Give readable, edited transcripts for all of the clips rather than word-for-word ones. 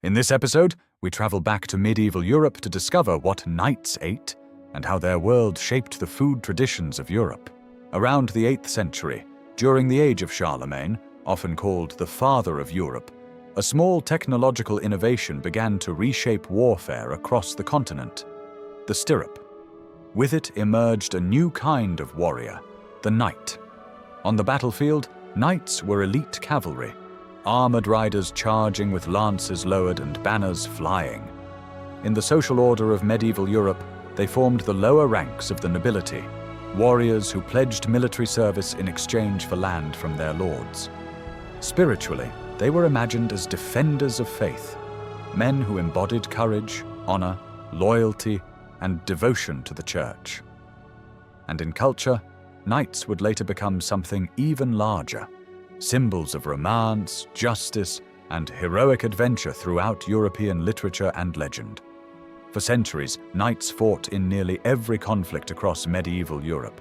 In this episode, we travel back to medieval Europe to discover what knights ate and how their world shaped the food traditions of Europe. Around the 8th century, during the age of Charlemagne, often called the father of Europe, a small technological innovation began to reshape warfare across the continent: the stirrup. With it emerged a new kind of warrior, the knight. On the battlefield, knights were elite cavalry, armored riders charging with lances lowered and banners flying. In the social order of medieval Europe, they formed the lower ranks of the nobility, warriors who pledged military service in exchange for land from their lords. Spiritually, they were imagined as defenders of faith, men who embodied courage, honor, loyalty, and devotion to the church. And in culture, knights would later become something even larger, symbols of romance, justice, and heroic adventure throughout European literature and legend. For centuries, knights fought in nearly every conflict across medieval Europe,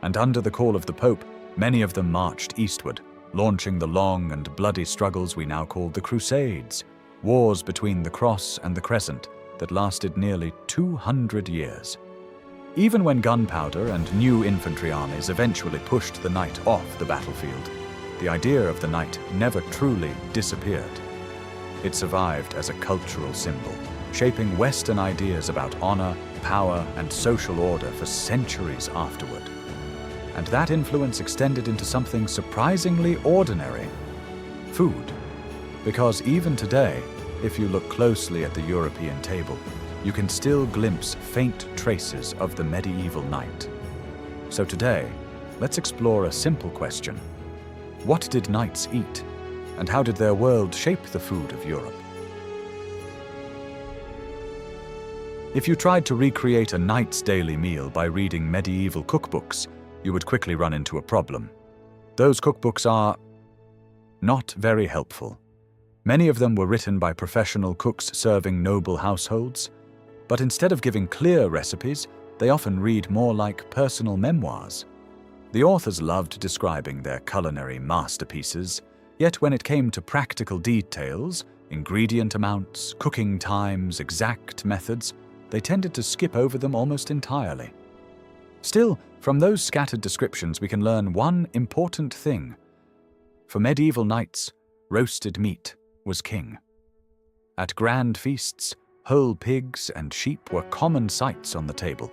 and under the call of the Pope, many of them marched eastward, launching the long and bloody struggles we now call the Crusades, wars between the Cross and the Crescent that lasted nearly 200 years. Even when gunpowder and new infantry armies eventually pushed the knight off the battlefield, the idea of the knight never truly disappeared. It survived as a cultural symbol, shaping Western ideas about honor, power, and social order for centuries afterward. And that influence extended into something surprisingly ordinary: food. Because even today, if you look closely at the European table, you can still glimpse faint traces of the medieval knight. So today, let's explore a simple question: what did knights eat, and how did their world shape the food of Europe? If you tried to recreate a knight's daily meal by reading medieval cookbooks, you would quickly run into a problem. Those cookbooks are not very helpful. Many of them were written by professional cooks serving noble households, but instead of giving clear recipes, they often read more like personal memoirs. The authors loved describing their culinary masterpieces, yet when it came to practical details, ingredient amounts, cooking times, exact methods, they tended to skip over them almost entirely. Still, from those scattered descriptions we can learn one important thing. For medieval knights, roasted meat was king. At grand feasts, whole pigs and sheep were common sights on the table.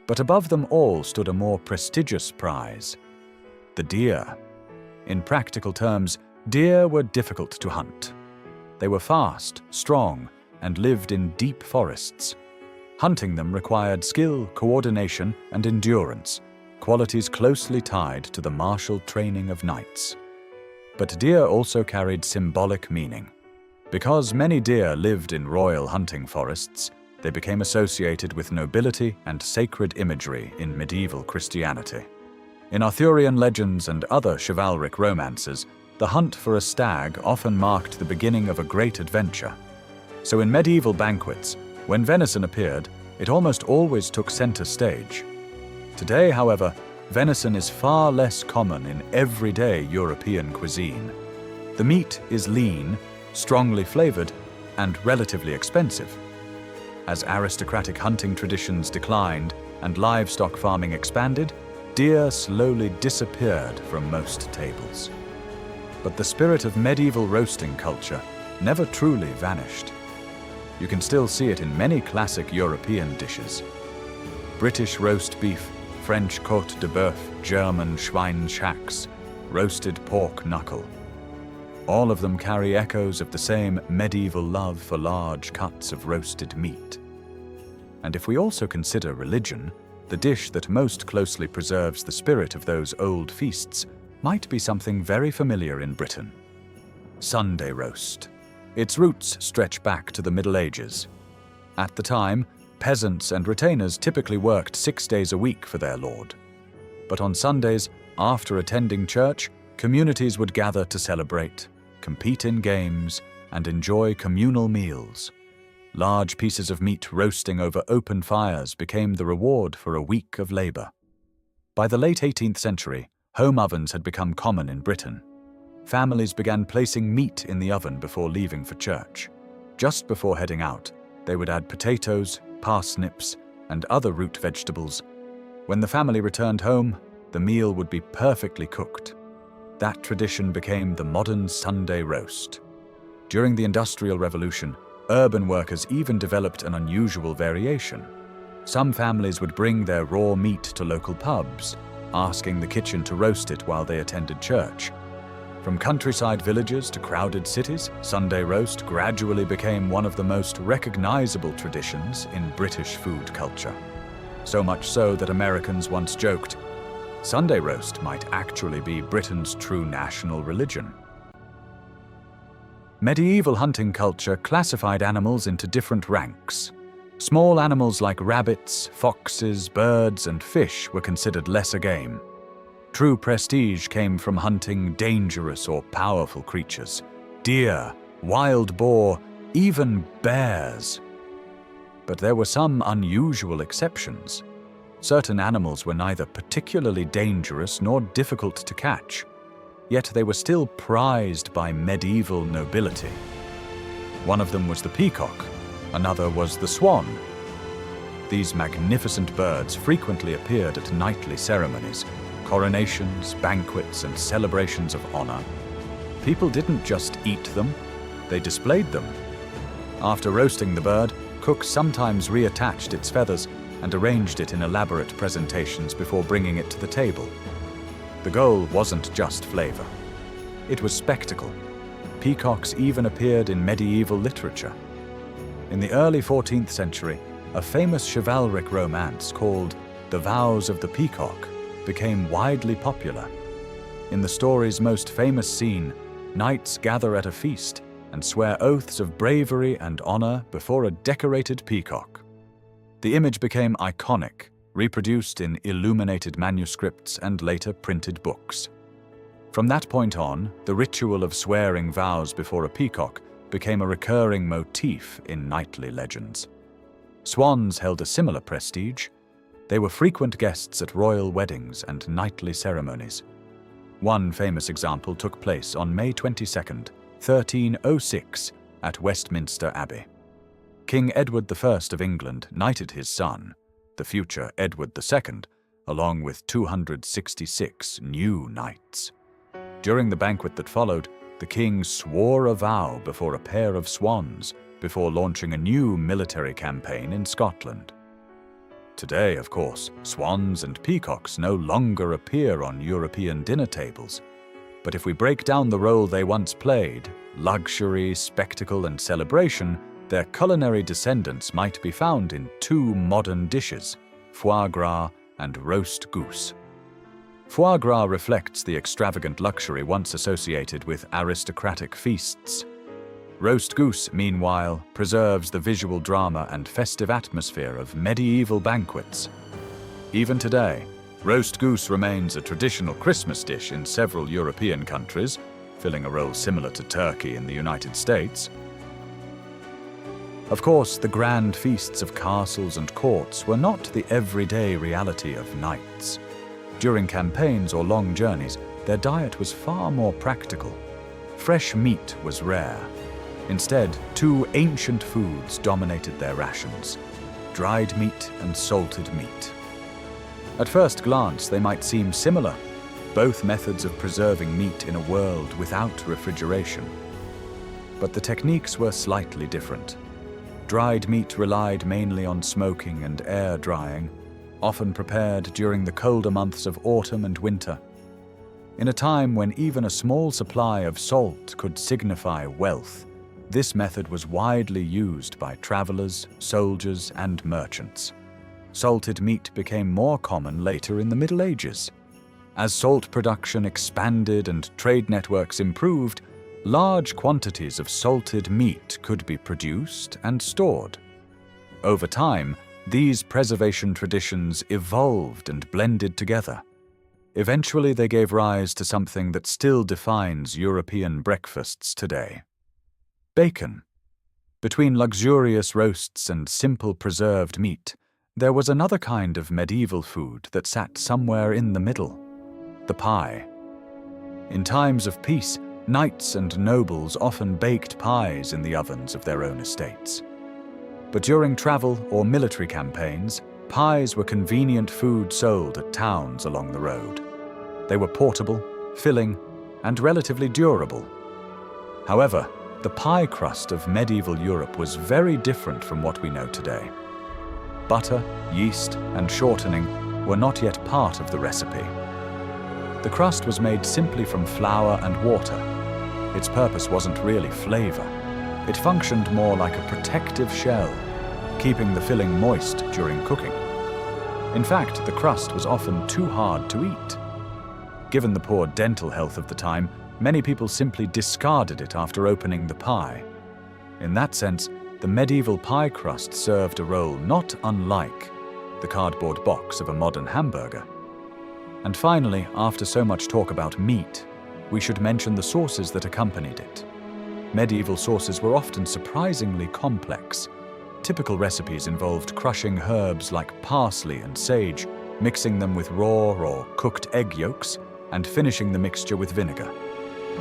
But above them all stood a more prestigious prize: the deer. In practical terms, deer were difficult to hunt. They were fast, strong, and lived in deep forests. Hunting them required skill, coordination, and endurance, qualities closely tied to the martial training of knights. But deer also carried symbolic meaning. Because many deer lived in royal hunting forests, they became associated with nobility and sacred imagery in medieval Christianity. In Arthurian legends and other chivalric romances, the hunt for a stag often marked the beginning of a great adventure. So in medieval banquets, when venison appeared, it almost always took center stage. Today, however, venison is far less common in everyday European cuisine. The meat is lean, strongly flavored, and relatively expensive. As aristocratic hunting traditions declined and livestock farming expanded, deer slowly disappeared from most tables. But the spirit of medieval roasting culture never truly vanished. You can still see it in many classic European dishes: British roast beef, French côte de bœuf, German Schweinshax, roasted pork knuckle. All of them carry echoes of the same medieval love for large cuts of roasted meat. And if we also consider religion, the dish that most closely preserves the spirit of those old feasts might be something very familiar in Britain: Sunday roast. Its roots stretch back to the Middle Ages. At the time, peasants and retainers typically worked 6 days a week for their lord. But on Sundays, after attending church, communities would gather to celebrate, compete in games, and enjoy communal meals. Large pieces of meat roasting over open fires became the reward for a week of labor. By the late 18th century, home ovens had become common in Britain. Families began placing meat in the oven before leaving for church. Just before heading out, they would add potatoes, parsnips, and other root vegetables. When the family returned home, the meal would be perfectly cooked. That tradition became the modern Sunday roast. During the Industrial Revolution, urban workers even developed an unusual variation. Some families would bring their raw meat to local pubs, asking the kitchen to roast it while they attended church. From countryside villages to crowded cities, Sunday roast gradually became one of the most recognizable traditions in British food culture. So much so that Americans once joked, Sunday roast might actually be Britain's true national religion. Medieval hunting culture classified animals into different ranks. Small animals like rabbits, foxes, birds, and fish were considered lesser game. True prestige came from hunting dangerous or powerful creatures: deer, wild boar, even bears. But there were some unusual exceptions. Certain animals were neither particularly dangerous nor difficult to catch, yet they were still prized by medieval nobility. One of them was the peacock, another was the swan. These magnificent birds frequently appeared at knightly ceremonies, coronations, banquets, and celebrations of honor. People didn't just eat them, they displayed them. After roasting the bird, cooks sometimes reattached its feathers and arranged it in elaborate presentations before bringing it to the table. The goal wasn't just flavor. It was spectacle. Peacocks even appeared in medieval literature. In the early 14th century, a famous chivalric romance called The Vows of the Peacock became widely popular. In the story's most famous scene, knights gather at a feast and swear oaths of bravery and honor before a decorated peacock. The image became iconic, reproduced in illuminated manuscripts and later printed books. From that point on, the ritual of swearing vows before a peacock became a recurring motif in knightly legends. Swans held a similar prestige. They were frequent guests at royal weddings and knightly ceremonies. One famous example took place on May 22, 1306, at Westminster Abbey. King Edward I of England knighted his son, the future Edward II, along with 266 new knights. During the banquet that followed, the king swore a vow before a pair of swans before launching a new military campaign in Scotland. Today, of course, swans and peacocks no longer appear on European dinner tables. But if we break down the role they once played, luxury, spectacle, and celebration, their culinary descendants might be found in two modern dishes, foie gras and roast goose. Foie gras reflects the extravagant luxury once associated with aristocratic feasts. Roast goose, meanwhile, preserves the visual drama and festive atmosphere of medieval banquets. Even today, roast goose remains a traditional Christmas dish in several European countries, filling a role similar to turkey in the United States. Of course, the grand feasts of castles and courts were not the everyday reality of knights. During campaigns or long journeys, their diet was far more practical. Fresh meat was rare. Instead, two ancient foods dominated their rations: dried meat and salted meat. At first glance, they might seem similar, both methods of preserving meat in a world without refrigeration. But the techniques were slightly different. Dried meat relied mainly on smoking and air drying, often prepared during the colder months of autumn and winter. In a time when even a small supply of salt could signify wealth, this method was widely used by travelers, soldiers, and merchants. Salted meat became more common later in the Middle Ages. As salt production expanded and trade networks improved, large quantities of salted meat could be produced and stored. Over time, these preservation traditions evolved and blended together. Eventually, they gave rise to something that still defines European breakfasts today: bacon. Between luxurious roasts and simple preserved meat, there was another kind of medieval food that sat somewhere in the middle: the pie. In times of peace, Knights and nobles often baked pies in the ovens of their own estates. But during travel or military campaigns, pies were convenient food sold at towns along the road. They were portable, filling, and relatively durable. However, the pie crust of medieval Europe was very different from what we know today. Butter, yeast, and shortening were not yet part of the recipe. The crust was made simply from flour and water. Its purpose wasn't really flavor. It functioned more like a protective shell, keeping the filling moist during cooking. In fact, the crust was often too hard to eat. Given the poor dental health of the time, many people simply discarded it after opening the pie. In that sense, the medieval pie crust served a role not unlike the cardboard box of a modern hamburger. And finally, after so much talk about meat, we should mention the sauces that accompanied it. Medieval sauces were often surprisingly complex. Typical recipes involved crushing herbs like parsley and sage, mixing them with raw or cooked egg yolks, and finishing the mixture with vinegar.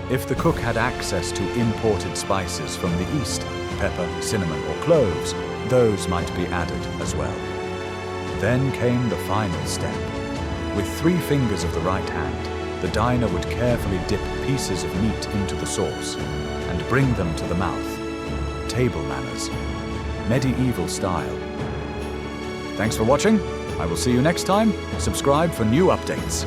If the cook had access to imported spices from the East, pepper, cinnamon, or cloves, those might be added as well. Then came the final step. With 3 fingers of the right hand, the diner would carefully dip pieces of meat into the sauce and bring them to the mouth. Table manners. Medieval style. Thanks for watching. I will see you next time. Subscribe for new updates.